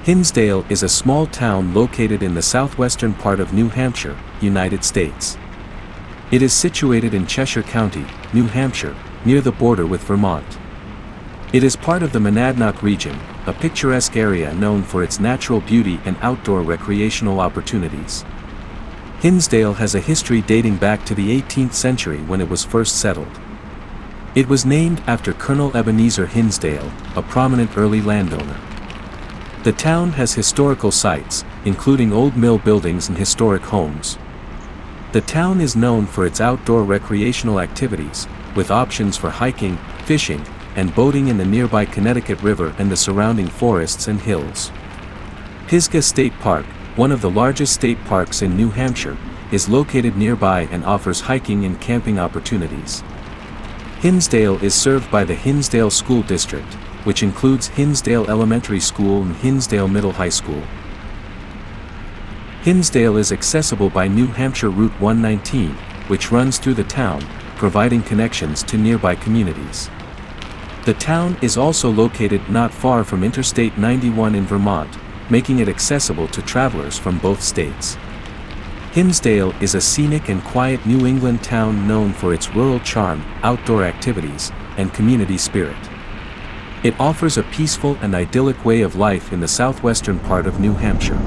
Hinsdale is a small town located in the southwestern part of New Hampshire, United States. It is situated in Cheshire County, New Hampshire, near the border with Vermont. It is part of the Monadnock Region, a picturesque area known for its natural beauty and outdoor recreational opportunities. Hinsdale has a history dating back to the 18th century when it was first settled. It was named after Colonel Ebenezer Hinsdale, a prominent early landowner. The town has historical sites, including old mill buildings and historic homes. The town is known for its outdoor recreational activities, with options for hiking, fishing, and boating in the nearby Connecticut River and the surrounding forests and hills. Pisgah State Park, one of the largest state parks in New Hampshire, is located nearby and offers hiking and camping opportunities. Hinsdale is served by the Hinsdale School District, which includes Hinsdale Elementary School and Hinsdale Middle High School. Hinsdale is accessible by New Hampshire Route 119, which runs through the town, providing connections to nearby communities. The town is also located not far from Interstate 91 in Vermont, making it accessible to travelers from both states. Hinsdale is a scenic and quiet New England town known for its rural charm, outdoor activities, and community spirit. It offers a peaceful and idyllic way of life in the southwestern part of New Hampshire.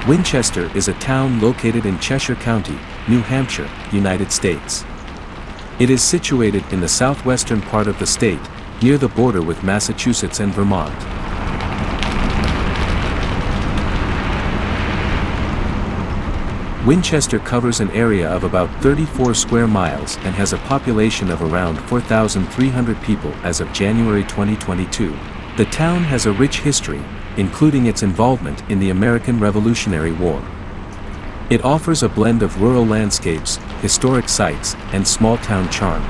Winchester is a town located in Cheshire County, New Hampshire, United States. It is situated in the southwestern part of the state, near the border with Massachusetts and Vermont. Winchester covers an area of about 34 square miles and has a population of around 4,300 people as of January 2022. The town has a rich history, including its involvement in the American Revolutionary War. It offers a blend of rural landscapes, historic sites, and small-town charm.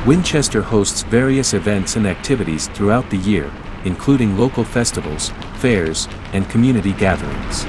Winchester hosts various events and activities throughout the year, including local festivals, fairs, and community gatherings.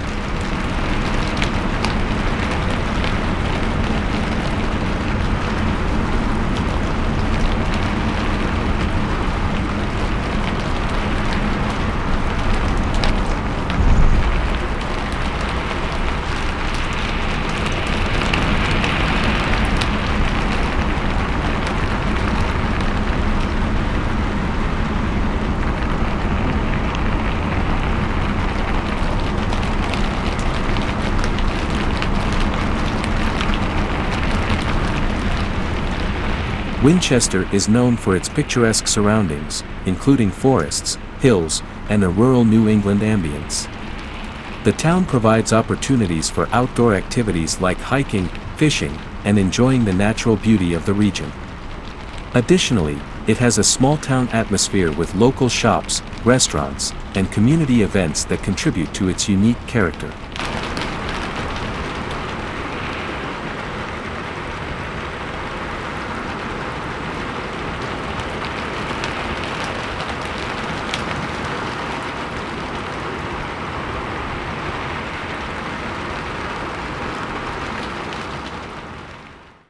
Winchester is known for its picturesque surroundings, including forests, hills, and a rural New England ambience. The town provides opportunities for outdoor activities like hiking, fishing, and enjoying the natural beauty of the region. Additionally, it has a small-town atmosphere with local shops, restaurants, and community events that contribute to its unique character.